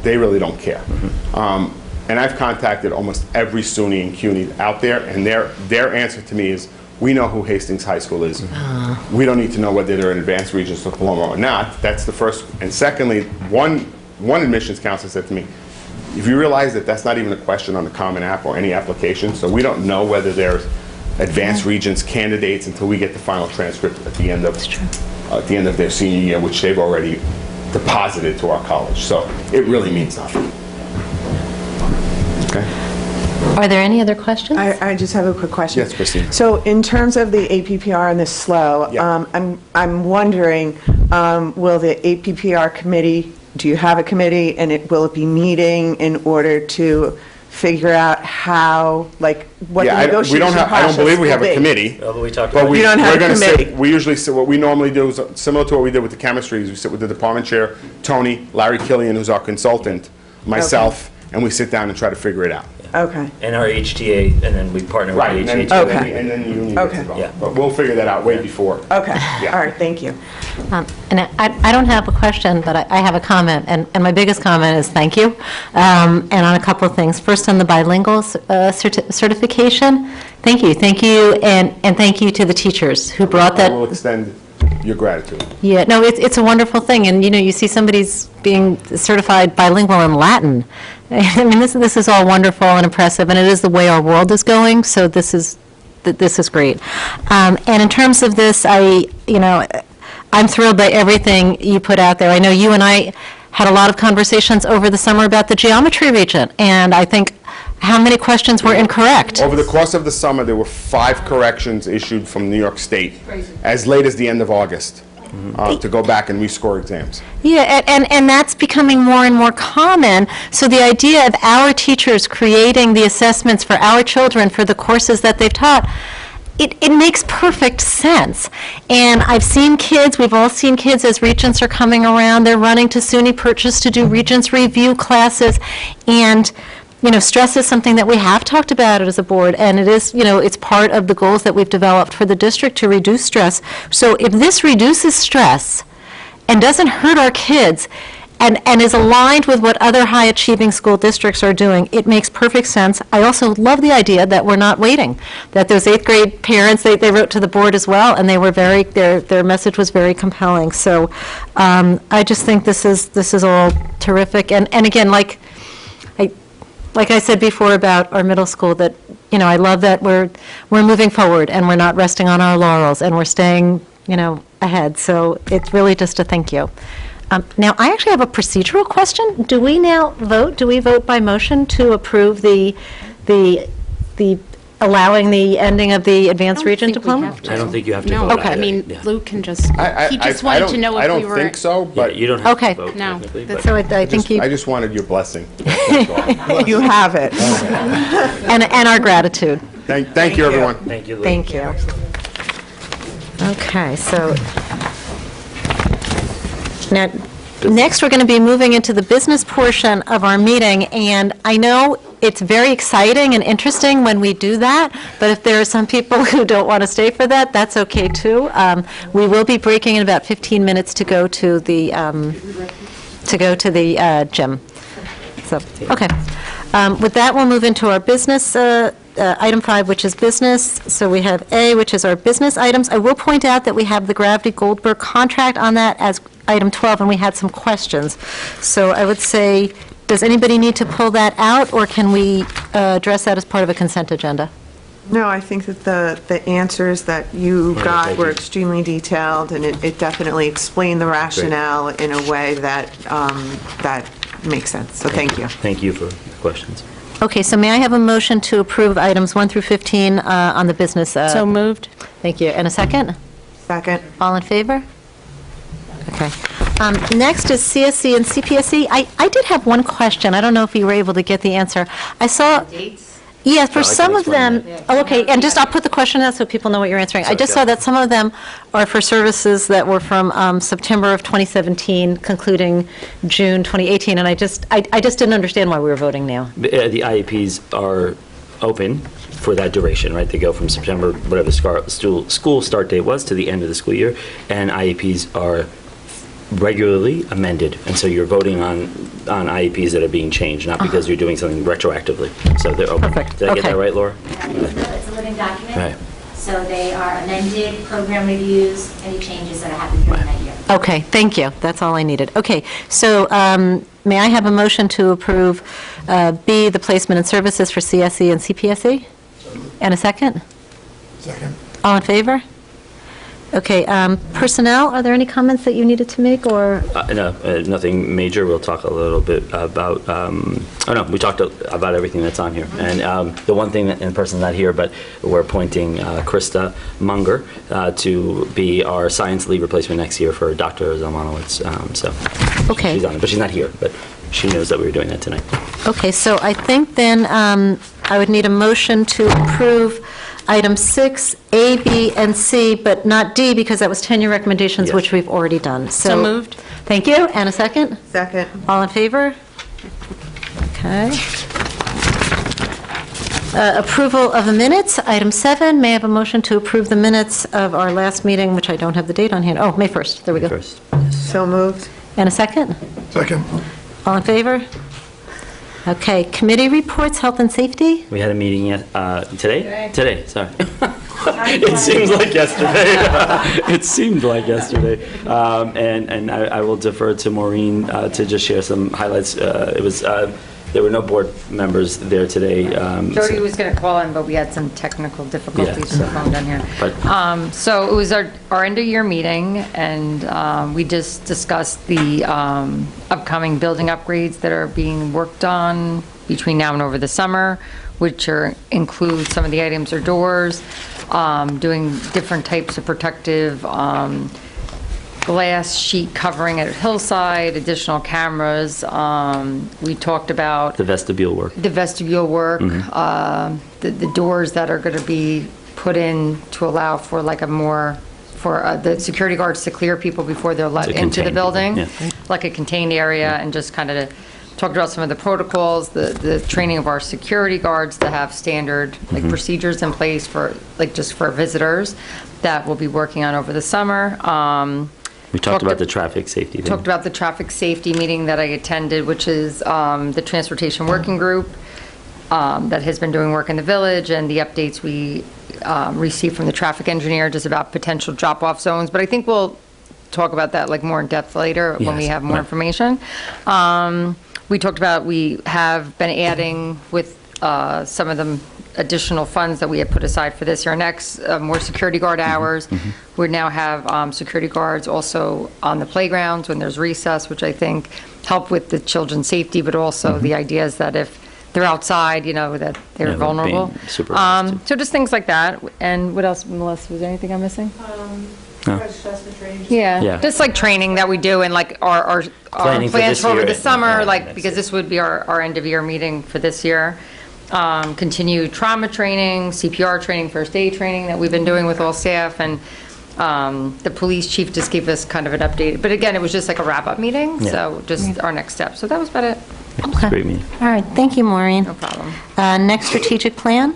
they really don't care. And I've contacted almost every SUNY and CUNY out there, and their answer to me is, we know who Hastings High School is. We don't need to know whether they're an Advanced Regents Diploma or not. That's the first. And secondly, one admissions counselor said to me, if you realize that that's not even a question on the Common App or any application, so we don't know whether there's Advanced Regents candidates until we get the final transcript at the end of their senior year, which they've already deposited to our college. So it really means nothing. Okay? Are there any other questions? I just have a quick question. Yes, Christine. So in terms of the APPR and the SLO, Yeah. I'm wondering, will the APPR committee, do you have a committee, and will it be meeting in order to figure out how, like, what the Yeah, negotiation we don't have, I don't process believe we will have a be? committee. Well, we talked But about we, You don't have we're a gonna committee. sit, we usually sit, what we normally do is similar to what we did with the chemistry, is we sit with the department chair, Tony, Larry Killian, who's our consultant, myself, and we sit down and try to figure it out. Okay. and our HTA, and then we partner with Right, the and then, HTA. Okay. and then the union gets Okay. involved. Yeah. But we'll figure that out way before. Okay, Yeah. all right, thank you. And I don't have a question, but I have a comment, and my biggest comment is thank you, and on a couple of things. First, on the bilingual certification, thank you, and thank you to the teachers who brought I that. will extend your gratitude. Yeah, no, it's a wonderful thing, and, you see somebody's being certified bilingual in Latin. I mean, this is all wonderful and impressive, and it is the way our world is going, so this is great. And in terms of this, I'm thrilled by everything you put out there. I know you and I had a lot of conversations over the summer about the geometry region, and I think how many questions were incorrect? Over the course of the summer, there were 5 corrections issued from New York State as late as the end of August to go back and rescore exams. Yeah, and that's becoming more and more common. So the idea of our teachers creating the assessments for our children for the courses that they've taught, it makes perfect sense. And I've seen kids, we've all seen kids as regents are coming around, they're running to SUNY Purchase to do regents review classes, and stress is something that we have talked about as a board, and it is, it's part of the goals that we've developed for the district to reduce stress. So if this reduces stress and doesn't hurt our kids and is aligned with what other high-achieving school districts are doing, it makes perfect sense. I also love the idea that we're not waiting, that those 8th grade parents, they wrote to the board as well, and they were their message was very compelling. So I just think this is all terrific. And again, like I said before about our middle school, that, I love that we're moving forward and we're not resting on our laurels and we're staying, ahead. So it's really just a thank you. Now, I actually have a procedural question. Do we now vote? Do we vote by motion to approve the allowing the ending of the advanced regent diploma? I don't think you have to No, vote I either. mean, Yeah. Luke can just, he just I wanted don't- to know I if don't we were. think so, Yeah, but you don't have Okay. to vote No. technically, but- So I think you, I just wanted your blessing. That's all. You have it. and our gratitude. Thank you, everyone. Thank you, Lou. Thank you. Okay, so now, next we're going to be moving into the business portion of our meeting, and I know it's very exciting and interesting when we do that, but if there are some people who don't want to stay for that, that's okay too. We will be breaking in about 15 minutes to go to the gym. So, okay. With that, we'll move into our business, item 5, which is business. So we have A, which is our business items. I will point out that we have the Gravity Goldberg contract on that as item 12, and we had some questions. So I would say, does anybody need to pull that out, or can we address that as part of a consent agenda? No, I think that the answers that you got thank were you. extremely detailed, and it definitely explained the rationale in a way that makes sense. So thank you. Thank you for the questions. Okay, so may I have a motion to approve items 1 through 15 on the business? So moved. Thank you. And a second? Second. All in favor? Okay. Next is CSE and CPSE. I did have one question. I don't know if you were able to get the answer. I saw... Yeah, for No, I can some of explain them, oh, okay, and just, I'll put the question out so people know what you're answering. I just saw that some of them are for services that were from September of 2017, concluding June 2018, and I just didn't understand why we were voting now. The IEPs are open for that duration, right? They go from September, whatever the school start date was, to the end of the school year, and IEPs are regularly amended, and so you're voting on IEPs that are being changed, not because you're doing something retroactively. So they're open. Perfect. Did I get Okay. that right, Laura? It's a living document. Right. So they are amended, program reviews, any changes that happen during that year. Okay, thank you. That's all I needed. Okay, so may I have a motion to approve B, the placement and services for CSE and CPSE? And a second? Second. All in favor? Okay, personnel, are there any comments that you needed to make, or? No, nothing major. We'll talk a little bit about, we talked about everything that's on here. And the one thing, and the person's not here, but we're appointing Krista Munger to be our science lead replacement next year for Dr. Zelmanowitz. Okay. She's on it, but she's not here, but she knows that we were doing that tonight. Okay, so I think then I would need a motion to approve item 6, A, B, and C, but not D, because that was tenure recommendations, Yes. which we've already done. So moved. Thank you. And a second? Second. All in favor? Okay. Approval of the minutes, item 7. May I have a motion to approve the minutes of our last meeting, which I don't have the date on here. Oh, May 1st. There we go. First. So moved. And a second? Second. All in favor? Okay, committee reports, health and safety? We had a meeting today? Today, sorry. It seems like yesterday. It seemed like yesterday. And I will defer to Maureen to just share some highlights. There were no board members there today. Jody was going to call in, but we had some technical difficulties with the phone down here. But- So it was our end-of-year meeting, and we just discussed the upcoming building upgrades that are being worked on between now and over the summer, which include some of the items are doors, doing different types of protective glass sheet covering at Hillside, additional cameras. We talked about The vestibule work. the vestibule work, the doors that are going to be put in to allow for like a more, for the security guards to clear people before they're let To into the contain building, people, yeah. like a contained area, and just kind of talked about some of the protocols, the training of our security guards to have standard like procedures in place for, like, just for visitors that we'll be working on over the summer. We talked about the traffic safety thing. Talked about the traffic safety meeting that I attended, which is the Transportation Working Group that has been doing work in the village, and the updates we received from the traffic engineer just about potential drop-off zones. But I think we'll talk about that like more in depth later when we Yes, have more right. information. We talked about, we have been adding with some of the additional funds that we have put aside for this year next, more security guard hours. We now have security guards also on the playgrounds when there's recess, which I think help with the children's safety, but also the idea is that if they're outside, you know, that they're Yeah, vulnerable. being supervised, too. So just things like that. And what else, Melissa, was there anything I'm missing? No. Yeah, just like training that we do, and like our Planning for plans this for over year the and, summer, like, next because year. this would be our end-of-year meeting for this year. Continue trauma training, CPR training, first aid training that we've been doing with all staff, and the police chief just gave us kind of an update. But again, it was just like a wrap-up meeting, Yeah. so just our next step. So that was about it. It's a great meeting. All right, thank you, Maureen. No problem. Next strategic plan?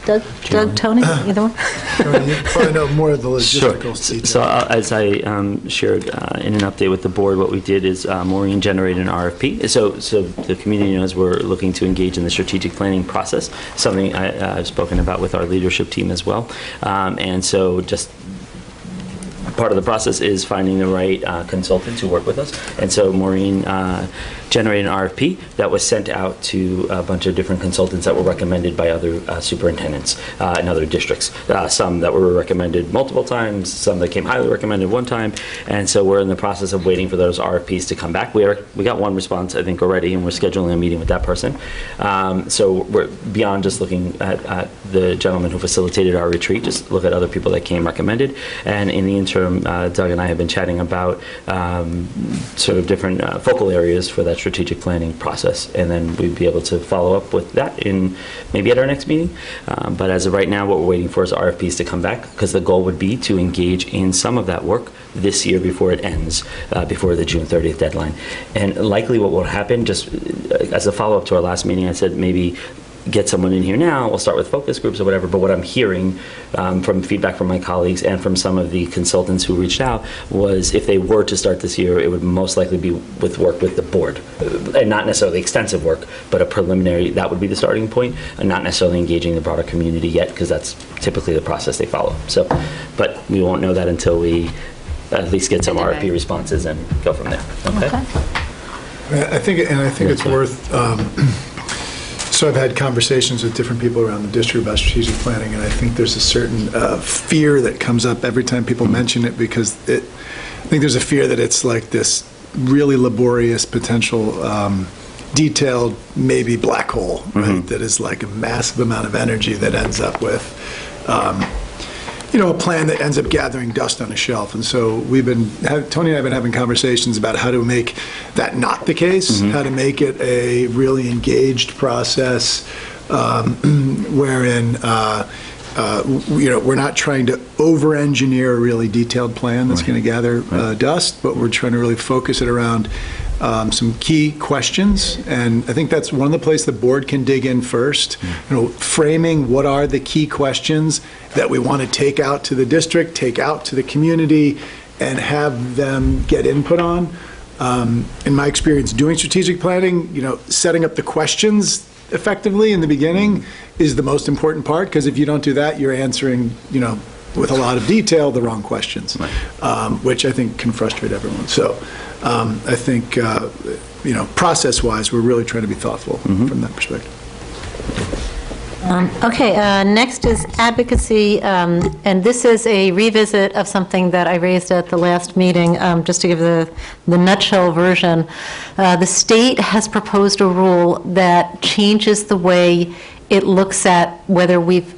Doug, Tony, either one? You probably know more of the Sure. logistical details. So as I shared in an update with the board, what we did is Maureen generated an RFP. So the community knows we're looking to engage in the strategic planning process, something I've spoken about with our leadership team as well. And so just part of the process is finding the right consultant to work with us. And so Maureen generated an RFP that was sent out to a bunch of different consultants that were recommended by other superintendents in other districts. Some that were recommended multiple times, some that came highly recommended one time. And so we're in the process of waiting for those RFPs to come back. We got one response, I think, already, and we're scheduling a meeting with that person. So we're beyond just looking at the gentleman who facilitated our retreat, just look at other people that came recommended. And in the interim, Doug and I have been chatting about sort of different focal areas for that strategic planning process, and then we'd be able to follow up with that in maybe at our next meeting. But as of right now, what we're waiting for is RFPs to come back, because the goal would be to engage in some of that work this year before it ends, before the June 30th deadline. And likely what will happen, just as a follow-up to our last meeting, I said maybe get someone in here now, we'll start with focus groups or whatever, but what I'm hearing from feedback from my colleagues and from some of the consultants who reached out was if they were to start this year, it would most likely be with work with the board, and not necessarily extensive work, but a preliminary, that would be the starting point, and not necessarily engaging the broader community yet, because that's typically the process they follow. So, but we won't know that until we at least get some RFP responses and go from there. Okay? I think it's worth So I've had conversations with different people around the district about strategic planning, and I think there's a certain fear that comes up every time people mention it, because I think there's a fear that it's like this really laborious, potential, detailed, maybe black hole, right? That is like a massive amount of energy that ends up with, a plan that ends up gathering dust on a shelf. And so Tony and I have been having conversations about how to make that not the case, how to make it a really engaged process, wherein, we're not trying to over-engineer a really detailed plan that's going to gather dust, but we're trying to really focus it around some key questions. And I think that's one of the places the board can dig in first, framing what are the key questions that we want to take out to the district, take out to the community, and have them get input on. In my experience doing strategic planning, setting up the questions effectively in the beginning is the most important part, because if you don't do that, you're answering, with a lot of detail, the wrong questions, which I think can frustrate everyone. So I think, process-wise, we're really trying to be thoughtful from that perspective. Next is advocacy, and this is a revisit of something that I raised at the last meeting, just to give the nutshell version. The state has proposed a rule that changes the way it looks at whether we've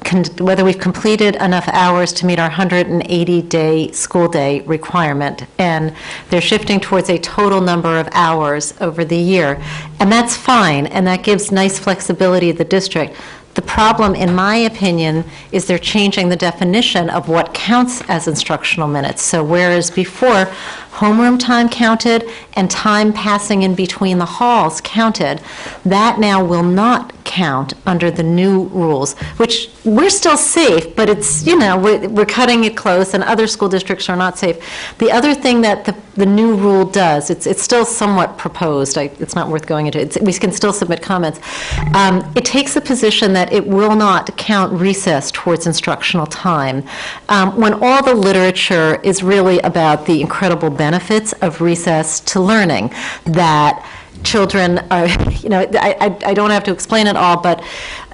completed enough hours to meet our 180-day school day requirement, and they're shifting towards a total number of hours over the year. And that's fine, and that gives nice flexibility to the district. The problem, in my opinion, is they're changing the definition of what counts as instructional minutes. So whereas before, homeroom time counted and time passing in between the halls counted, that now will not count under the new rules, which we're still safe, but it's, we're cutting it close, and other school districts are not safe. The other thing that the new rule does, it's still somewhat proposed, it's not worth going into it, we can still submit comments. It takes the position that it will not count recess towards instructional time, when all the literature is really about the incredible benefits of recess to learning, that children are, I don't have to explain it all, but,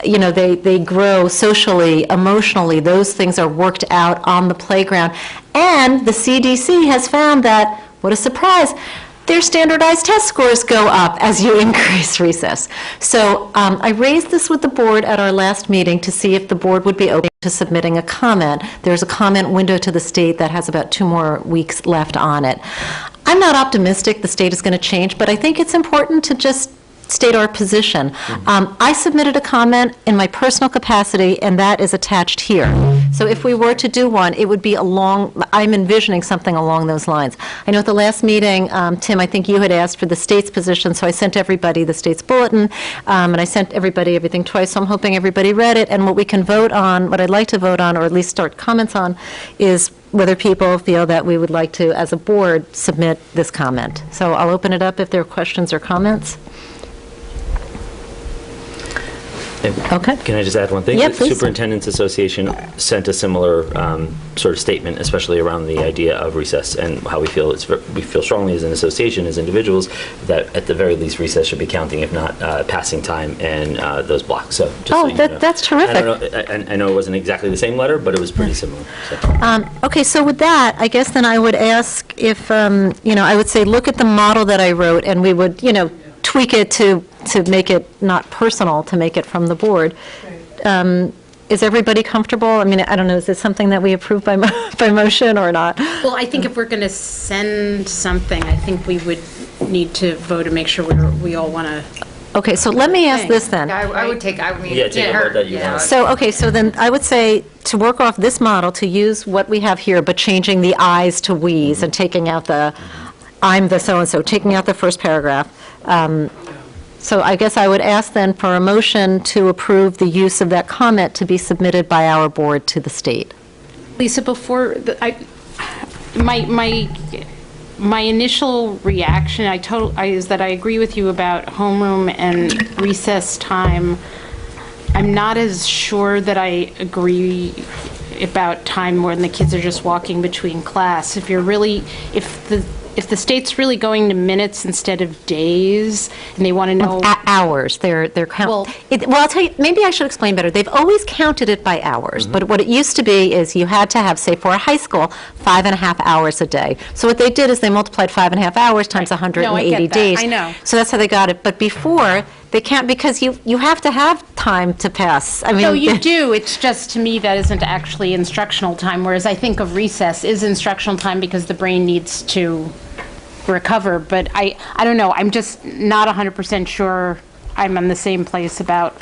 they grow socially, emotionally. Those things are worked out on the playground. And the CDC has found that, what a surprise, their standardized test scores go up as you increase recess. So I raised this with the board at our last meeting to see if the board would be open to submitting a comment. There's a comment window to the state that has about 2 more weeks left on it. I'm not optimistic the state is going to change, but I think it's important to just state our position. I submitted a comment in my personal capacity, and that is attached here. So if we were to do one, it would be I'm envisioning something along those lines. I know at the last meeting, Tim, I think you had asked for the state's position, so I sent everybody the state's bulletin, and I sent everybody everything twice, so I'm hoping everybody read it. And what we can vote on, what I'd like to vote on, or at least start comments on, is whether people feel that we would like to, as a board, submit this comment. So I'll open it up if there are questions or comments. Okay. Can I just add one thing? Yeah, The please. Superintendent's Association sent a similar sort of statement, especially around the idea of recess and how we feel strongly as an association, as individuals, that at the very least recess should be counting, if not passing time and those blocks. So just so you know. That's terrific. I know it wasn't exactly the same letter, but it was pretty similar. So. Okay, so with that, I guess then I would ask if, I would say, look at the model that I wrote, and we would, tweak it to make it not personal, to make it from the board. Is everybody comfortable? I mean, I don't know, is this something that we approve by motion or not? Well, I think if we're going to send something, I think we would need to vote to make sure we all want to. Okay, so let me ask this then. I would take, I mean. Yeah, take a vote that you want. So then I would say to work off this model, to use what we have here, but changing the I's to we's and taking out the I'm the so-and-so, taking out the first paragraph. So I guess I would ask then for a motion to approve the use of that comment to be submitted by our board to the state. Lisa, before, my initial reaction, is that I agree with you about homeroom and recess time. I'm not as sure that I agree about time when the kids are just walking between class. If if the state's really going to minutes instead of days, and they want to know... Hours, they're Well- I'll tell you, maybe I should explain better. They've always counted it by hours, but what it used to be is you had to have, say, for a high school, 5.5 hours a day. So what they did is they multiplied 5.5 hours times 180 No, I get that. days. I know. So that's how they got it. But before, they can't, because you have to have time to pass. I mean, No, you do. It's just, to me, that isn't actually instructional time, whereas I think of recess is instructional time because the brain needs to recover. But I don't know. I'm just not 100% sure I'm in the same place about...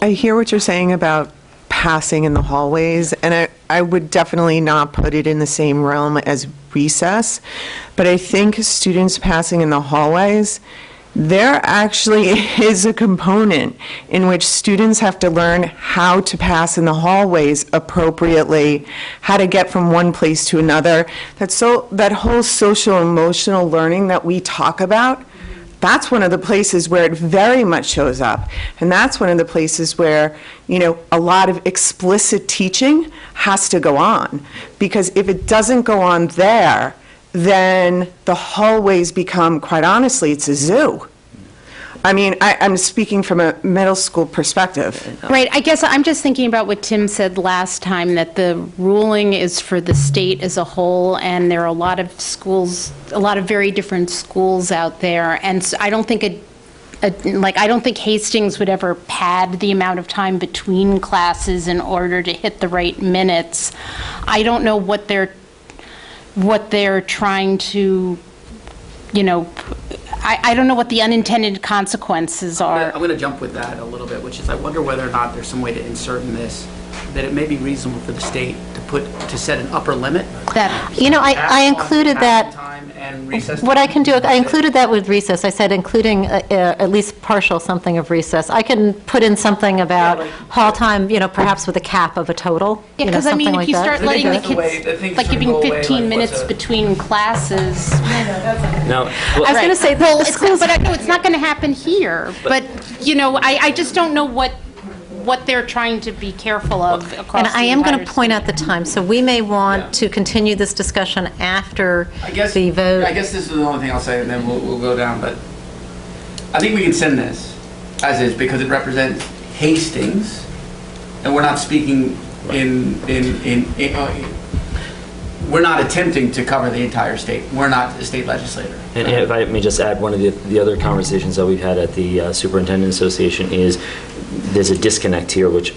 I hear what you're saying about passing in the hallways, and I would definitely not put it in the same realm as recess, but I think students passing in the hallways, there actually is a component in which students have to learn how to pass in the hallways appropriately, how to get from one place to another. That whole social emotional learning that we talk about, that's one of the places where it very much shows up. And that's one of the places where, a lot of explicit teaching has to go on. Because if it doesn't go on there, then the hallways become, quite honestly, it's a zoo. I mean, I'm speaking from a middle school perspective. Right. I guess I'm just thinking about what Tim said last time, that the ruling is for the state as a whole, and there are a lot of schools, a lot of very different schools out there. And so I don't think I don't think Hastings would ever pad the amount of time between classes in order to hit the right minutes. I don't know what they're trying to, I don't know what the unintended consequences are. I'm going to jump with that a little bit, which is I wonder whether or not there's some way to insert in this that it may be reasonable for the state to set an upper limit. I included that. Time and recess. What I can do, I included that with recess. I said including at least partial something of recess. I can put in something about hall time, perhaps with a cap of a total. Yeah, because I mean, if you start letting the way- I kids, think like sort of giving go away, 15 like, minutes what's a- between classes. No, I was going to say, Well, the it's, schools, but I know it's not going to happen here. But, I just don't know what they're trying to be careful of across and the I am going to entire point state. out the time, so we may want to continue this discussion after the vote. I guess this is the only thing I'll say, and then we'll go down. But I think we can send this as is because it represents Hastings, and we're not speaking we're not attempting to cover the entire state. We're not the state legislator. And if I may just add, one of the other conversations that we've had at the Superintendent Association is there's a disconnect here, which,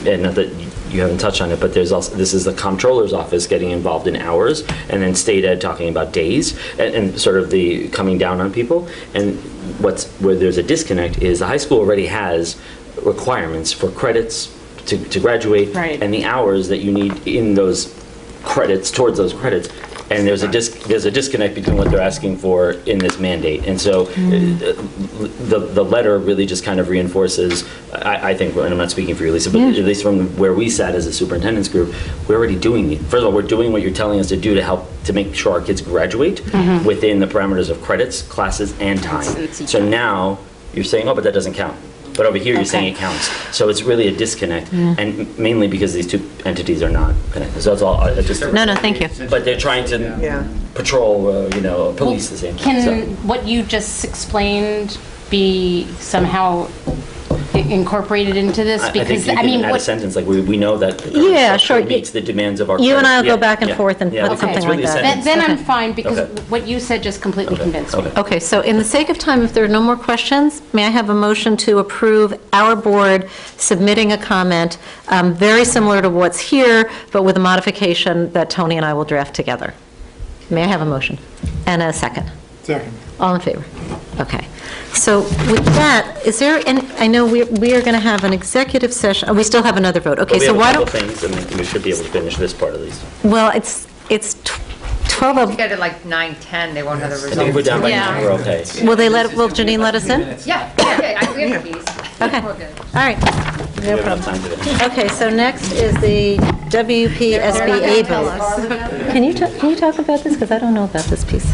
and not that you haven't touched on it, but there's also, this is the comptroller's office getting involved in hours, and then state ed talking about days, and sort of the coming down on people. And where there's a disconnect is the high school already has requirements for credits to graduate, Right. and the hours that you need in those credits, towards those credits, and there's a disconnect between what they're asking for in this mandate. And so the letter really just kind of reinforces, I think, and I'm not speaking for you, Lisa, but at least from where we sat as a superintendent's group, we're already doing it. First of all, we're doing what you're telling us to do to help to make sure our kids graduate within the parameters of credits, classes, and time. So now you're saying, oh, but that doesn't count. But over here, you're saying it counts. So it's really a disconnect, and mainly because these two entities are not connected. So that's all. No, thank you. But they're trying to patrol, police the same. Can what you just explained be somehow incorporated into this? I think Because you can add a sentence like we know that the current Yeah, structure sure. meets the demands of our. You and I will credit. go back and forth and put it's something really like a that. sentence. Then I'm fine, because Okay. what you said just completely convinced me. Okay, so in the sake of time, if there are no more questions, may I have a motion to approve our board submitting a comment very similar to what's here, but with a modification that Tony and I will draft together? May I have a motion? And a second? Second. All in favor? Okay. So with that, is there, and I know we are going to have an executive session, we still have another vote. Okay, But we so have why a don't, couple things, and we should be able to finish this part at least. well, it's 12 You of, get it like 9:10, they won't have the I think if we're results. down by Yeah. 9, we're okay. will Janine let us in? Yeah, okay, we have the keys. Okay, We're good. all right. We have enough time today. Okay, so next is the WPSBA vote. Can you talk about this? Because I don't know about this piece.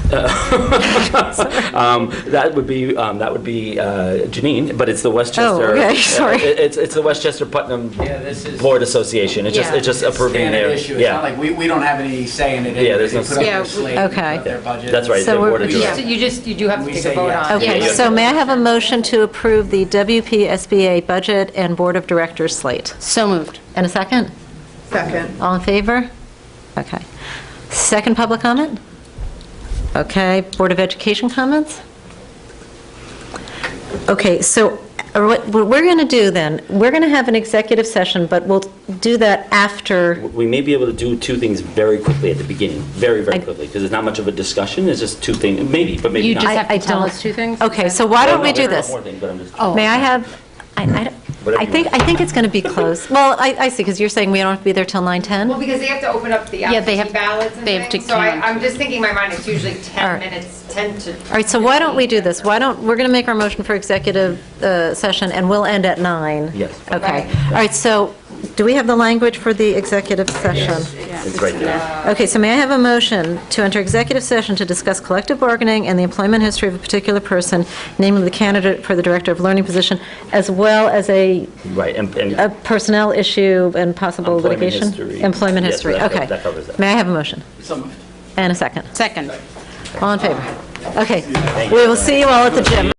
That would be Janine, but it's the Westchester. Oh, okay, sorry. It's the Westchester Putnam Yeah, this is. Board Association. It's just approving Standard their. issue. It's not like we don't have any say in it. Yeah, there's They no put up say. their slate, okay. they put up their budget. That's right. So the we're- Board of yeah. Directors. You do have to We take say a vote yes. on. Okay, Yeah. so may I have a motion to approve the WPSBA budget and Board of Directors slate? So moved. And a second? Second. All in favor? Okay. Second public comment? Okay, Board of Education comments? Okay, so what we're going to do then, we're going to have an executive session, but we'll do that after. We may be able to do two things very quickly at the beginning, very I- quickly, because it's not much of a discussion. It's just two things, maybe, but maybe You not. just have I to tell don't- us two things? Okay, so why don't Well, we no, do there are this? more things, but I'm just. May I have, Whatever I you think, want. I think it's going to be close. Well, I see, because you're saying we don't have to be there till 9:10? Well, because they have to open up the Yeah, they absentee have- ballots and they have to things, so count. I'm just thinking in my mind, it's usually All 10 right. minutes, 10 to. All right, so why don't we do this? We're going to make our motion for executive session, and we'll end at 9. Yes. Okay. All right, so do we have the language for the executive session? It's right there. Okay, so may I have a motion to enter executive session to discuss collective bargaining and the employment history of a particular person, namely the candidate for the Director of Learning position, as well as a Right, and personnel issue and possible Employment litigation? history. Employment Yes, history, that okay. that covers that. May I have a motion? So moved. And a second? Second. All in favor? Okay. We will see you all at the gym.